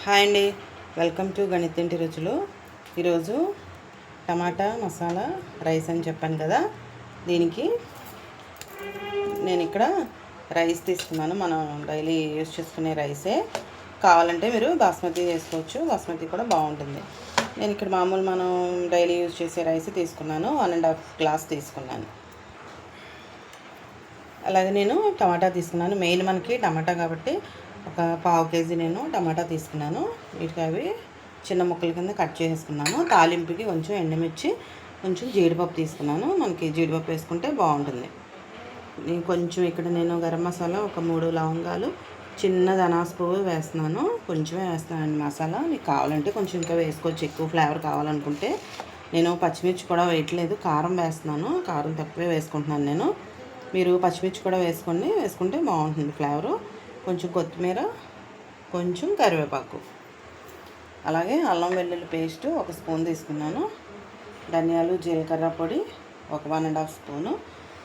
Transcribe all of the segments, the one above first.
Hi అండి, welcome to గణితింటి రుచులు. ఈరోజు టమాటా మసాలా రైస్ అని చెప్పాను కదా. దీనికి నేను ఇక్కడ రైస్ తీసుకున్నాను. మనం డైలీ యూజ్ చేసుకునే రైసే. కావాలంటే మీరు బాస్మతి చేసుకోవచ్చు, బాస్మతి కూడా బాగుంటుంది. నేను ఇక్కడ మామూలు మనం డైలీ యూజ్ చేసే రైస్ తీసుకున్నాను. 1.5 గ్లాస్ తీసుకున్నాను. అలాగే నేను టమాటా తీసుకున్నాను. మెయిన్ మనకి టమాటా కాబట్టి ఒక 1/2 కేజీ నేను టమాటా తీసుకున్నాను. వీటికి అవి చిన్న ముక్కల కింద కట్ చేసుకున్నాను. తాలింపుకి కొంచెం ఎండుమిర్చి, కొంచెం జీడిపప్పు తీసుకున్నాను. మనకి జీడిపప్పు వేసుకుంటే బాగుంటుంది. కొంచెం ఇక్కడ నేను గరం మసాలా ఒక 3 లవంగాలు, చిన్న అనాస పువ్వు వేస్తున్నాను. కొంచెమే వేస్తున్నానండి మసాలా. మీకు కావాలంటే కొంచెం ఇంకా వేసుకోవచ్చు, ఎక్కువ ఫ్లేవర్ కావాలనుకుంటే. నేను పచ్చిమిర్చి కూడా వేయట్లేదు, కారం వేస్తున్నాను. కారం తక్కువే వేసుకుంటున్నాను నేను. మీరు పచ్చిమిర్చి కూడా వేసుకుంటే బాగుంటుంది ఫ్లేవరు. కొంచెం కొత్తిమీర, కొంచెం కరివేపాకు, అలాగే అల్లం వెల్లుల్లి పేస్ట్ 1 స్పూన్ తీసుకున్నాను. ధనియాలు జీలకర్ర పొడి ఒక 1.5 స్పూను,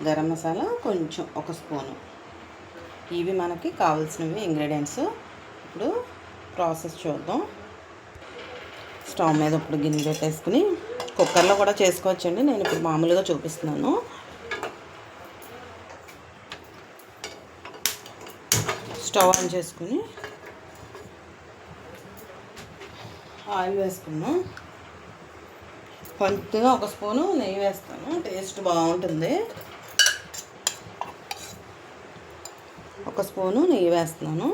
గరం మసాలా కొంచెం 1 స్పూను. ఇవి మనకి కావాల్సినవి ఇంగ్రీడియంట్స్. ఇప్పుడు ప్రాసెస్ చూద్దాం. స్టవ్ మీద ఇప్పుడు గిన్నె పెట్టేసుకుని, కుక్కర్లో కూడా చేసుకోవచ్చండి. నేను ఇప్పుడు మామూలుగా చూపిస్తున్నాను. స్టవ్ ఆన్ చేసుకుని ఆయిల్ వేసుకున్నాం. కొంచెంగా 1 స్పూను నెయ్యి వేస్తాను, టేస్ట్ బాగుంటుంది. 1 స్పూను నెయ్యి వేస్తున్నాను.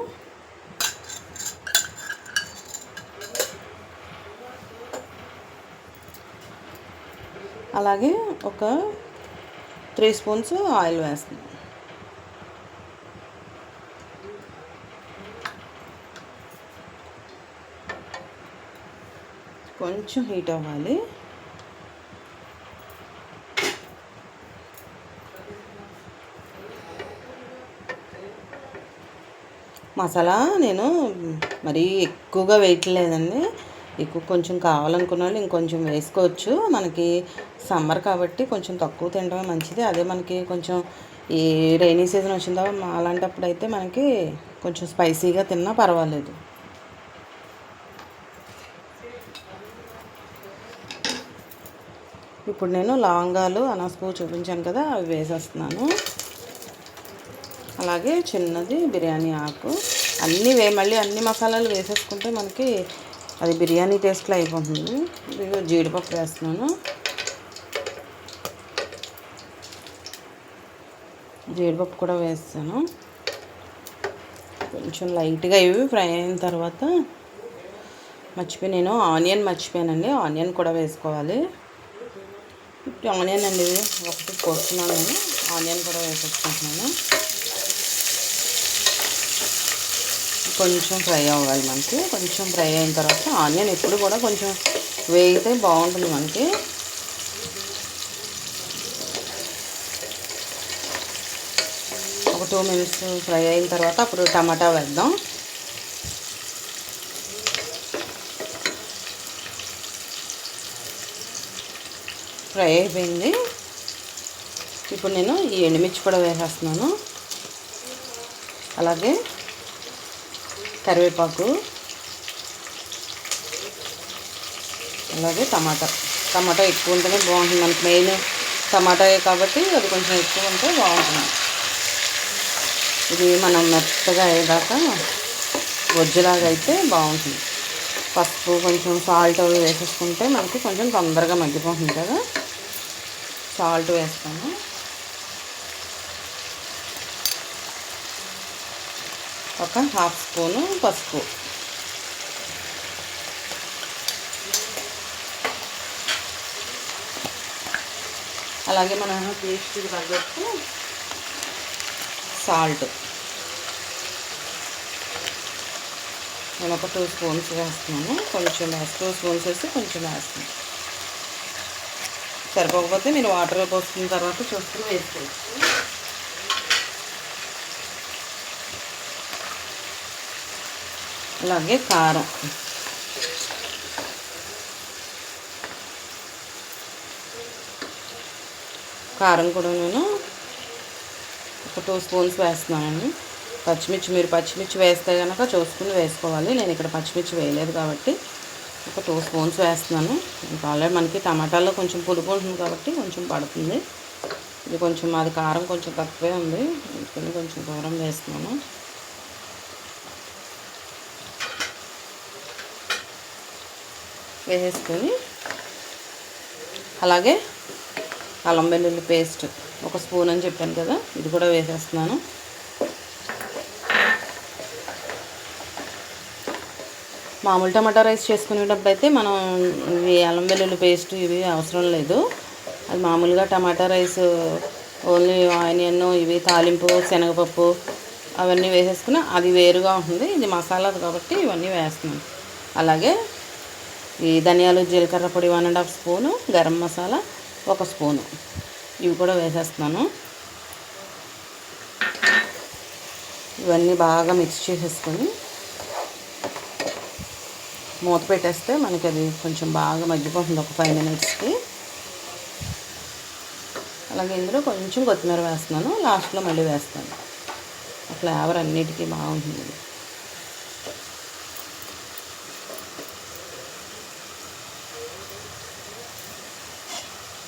అలాగే ఒక 3 స్పూన్స్ ఆయిల్ వేస్తున్నాను. కొంచెం హీట్ అవ్వాలి. మసాలా నేను మరీ ఎక్కువగా వేయట్లేదండి. ఎక్కువ కొంచెం కావాలనుకున్న వాళ్ళు ఇంకొంచెం వేసుకోవచ్చు. మనకి సమ్మర్ కాబట్టి కొంచెం తక్కువ తినడమే మంచిది. అదే మనకి కొంచెం ఈ రైనీ సీజన్ వచ్చిందో అలాంటప్పుడు అయితే మనకి కొంచెం స్పైసీగా తిన్నా పర్వాలేదు. ఇప్పుడు నేను లవంగాలు, అనాస పువ్వు చూపించాను కదా, అవి వేసేస్తున్నాను. అలాగే చిన్నది బిర్యానీ ఆకు. మళ్ళీ అన్ని మసాలాలు వేసేసుకుంటే మనకి అది బిర్యానీ టేస్ట్లో అయిపోతుంది. జీడిపప్పు వేస్తున్నాను. జీడిపప్పు కూడా వేస్తాను. కొంచెం లైట్గా ఇవి ఫ్రై అయిన తర్వాత నేను ఆనియన్ మర్చిపోయానండి. ఆనియన్ కూడా వేసుకోవాలి. ఆనియన్ అండి ఒకటి కోస్తున్నాను నేను. ఆనియన్ కూడా వేసేసుకుంటున్నాను. కొంచెం ఫ్రై అవ్వాలి మనకి. కొంచెం ఫ్రై అయిన తర్వాత ఆనియన్ ఎప్పుడు కూడా కొంచెం వేగితే బాగుంటుంది మనకి. ఒక 2 మినిట్స్ ఫ్రై అయిన తర్వాత అప్పుడు టమాటా వేద్దాం. ఫ్రై అయిపోయింది. ఇప్పుడు నేను ఈ ఎండుమిర్చి కూడా వేసేస్తున్నాను. అలాగే కరివేపాకు, అలాగే టమాటా ఎక్కువ ఉంటేనే బాగుంటుంది. మనకి మెయిన్ టమాటాయే కాబట్టి అది కొంచెం ఎక్కువ ఉంటే బాగుంటుంది. ఇది మనం మెత్తగా అయ్యేదాకా గొజ్జులాగా అయితే బాగుంటుంది. పసుపు, కొంచెం సాల్ట్ అవి వేసేసుకుంటే మనకి కొంచెం తొందరగా మగ్గిపోతుంది కదా. సాల్ట్ వేస్తాను. ఒక 1/2 స్పూను పసుపు. అలాగే మనం టేస్ట్కి తగ్గట్టు సాల్ట్ నేను ఒక 2 స్పూన్స్ వేస్తున్నాను. కొంచెం 2 స్పూన్స్ వేసి కొంచెం వేస్తున్నాను. సరిపోకపోతే మీరు వాటర్ పోసుకున్న తర్వాత చూసుకుని వేసుకోవచ్చు. అలాగే కారం కూడా నేను ఒక 2 స్పూన్స్ వేస్తున్నానండి. పచ్చిమిర్చి, మీరు పచ్చిమిర్చి వేస్తే కనుక చూసుకుని వేసుకోవాలి. నేను ఇక్కడ పచ్చిమిర్చి వేయలేదు కాబట్టి ఒక 2 స్పూన్స్ వేస్తున్నాను. ఇంకా ఆల్రెడీ మనకి టమాటాలో కొంచెం పులుపు ఉంటుంది కాబట్టి కొంచెం పడుతుంది. ఇది కొంచెం అది కారం కొంచెం తక్కువే ఉంది, అందుకని కొంచెం దూరం వేస్తున్నాను. వేసేసుకొని అలాగే అల్లం వెల్లుల్లి పేస్ట్ 1 స్పూన్ అని చెప్పాను కదా, ఇది కూడా వేసేస్తున్నాను. మామూలు టమాటా రైస్ చేసుకునేటప్పుడు అయితే మనం ఇవి అల్లం వెల్లుల్లి పేస్ట్ ఇవి అవసరం లేదు. అది మామూలుగా టమాటా రైస్ ఓన్లీ ఆనియన్ ఇవి తాలింపు శనగపప్పు అవన్నీ వేసేసుకుని అది వేరుగా ఉంటుంది. ఇది మసాలా కాబట్టి ఇవన్నీ వేస్తున్నాను. అలాగే ఈ ధనియాలు జీలకర్ర పొడి 1.5 స్పూను, గరం మసాలా 1 స్పూను ఇవి కూడా వేసేస్తున్నాను. ఇవన్నీ బాగా మిక్స్ చేసేసుకొని మూత పెట్టేస్తే మనకి అది కొంచెం బాగా మగ్గిపోతుంది ఒక 5 మినిట్స్కి. అలాగే ఇందులో కొంచెం కొత్తిమీర వేస్తున్నాను, లాస్ట్లో మళ్ళీ వేస్తాను. ఫ్లేవర్ అన్నిటికీ బాగుంటుంది.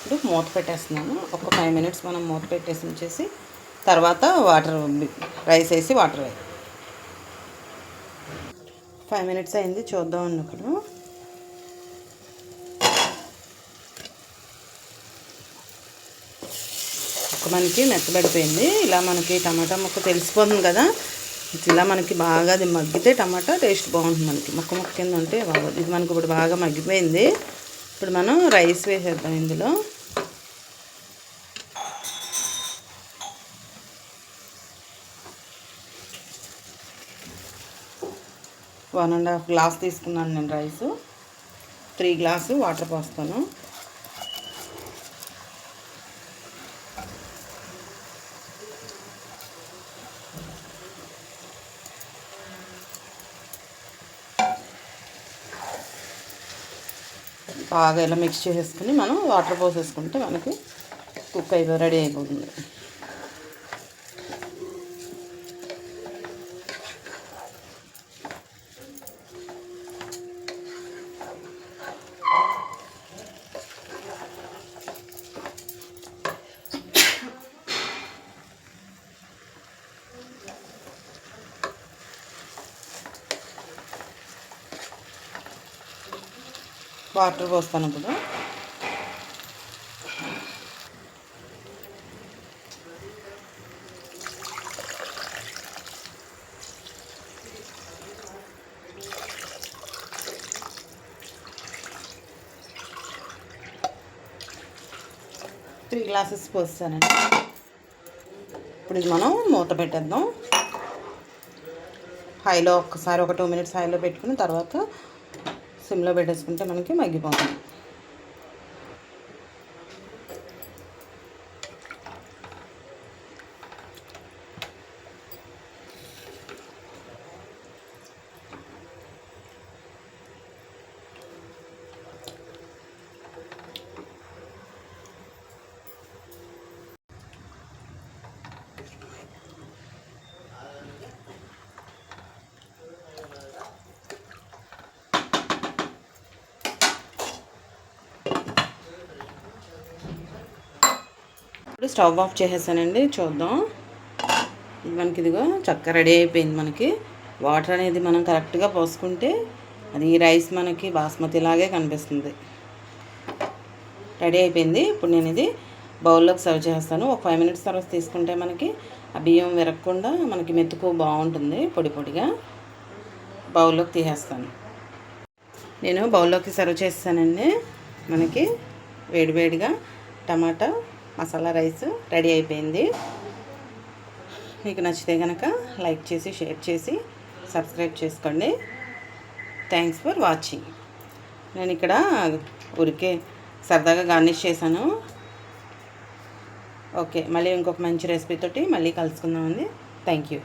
ఇప్పుడు మూత పెట్టేస్తున్నాను. ఒక 5 మినిట్స్ మనం మూత పెట్టేసి ఉంచేసి తర్వాత రైస్ వేసి వాటర్ వేయాలి. 5 మినిట్స్ అయింది, చూద్దాం అన్నప్పుడు మనకి మెత్తబడిపోయింది. ఇలా మనకి టమాటా ముక్క తెలిసిపోతుంది కదా, ఇలా మనకి బాగా అది మగ్గితే టమాటా టేస్ట్ బాగుంటుంది. మనకి ముక్క కింద ఉంటే బాగుంది. ఇది మనకి ఇప్పుడు బాగా మగ్గిపోయింది. ఇప్పుడు మనం రైస్ వేసేద్దాం. ఇందులో వన్ అండ్ హాఫ్ గ్లాస్ తీసుకున్నాను నేను రైసు. 3 గ్లాసు వాటర్ పోస్తాను. బాగా ఇలా మిక్స్ చేసేసుకుని మనం వాటర్ పోసేసుకుంటే మనకి కుక్ రెడీ అయిపోతుంది. వాటర్ పోస్తాను ఇప్పుడు. త్రీ గ్లాసెస్ పోస్తానండి. ఇప్పుడు ఇది మనం మూత పెట్టేద్దాం. హైలో ఒక్కసారి ఒక 2 మినిట్స్ హైలో పెట్టుకుని తర్వాత సిమ్లో పెట్టేసుకుంటే మనకి మగ్గిపోతుంది. ఇప్పుడు స్టవ్ ఆఫ్ చేసేసానండి. చూద్దాం. మనకి ఇదిగో చక్కగా రెడీ అయిపోయింది. మనకి వాటర్ అనేది మనం కరెక్ట్గా పోసుకుంటే అది రైస్ మనకి బాస్మతి లాగే కనిపిస్తుంది. రెడీ అయిపోయింది. ఇప్పుడు నేను ఇది బౌల్లోకి సర్వ్ చేస్తాను. ఒక 5 మినిట్స్ తర్వాత తీసుకుంటే మనకి ఆ బియ్యం విరగకుండా మనకి మెతుకు బాగుంటుంది. పొడి పొడిగా బౌల్లోకి తీసేస్తాను. నేను బౌల్లోకి సర్వ్ చేస్తానండి. మనకి వేడివేడిగా టమాటా మసాలా రైస్ రెడీ అయిపోయింది. మీకు నచ్చితే కనుక లైక్ చేసి షేర్ చేసి సబ్స్క్రైబ్ చేసుకోండి. Thanks for watching. నేను ఇక్కడ ఊరికే సరదాగా గార్నిష్ చేశాను. ఓకే, మళ్ళీ ఇంకొక మంచి రెసిపీ తోటి మళ్ళీ కలుసుకుందామండి. Thank you.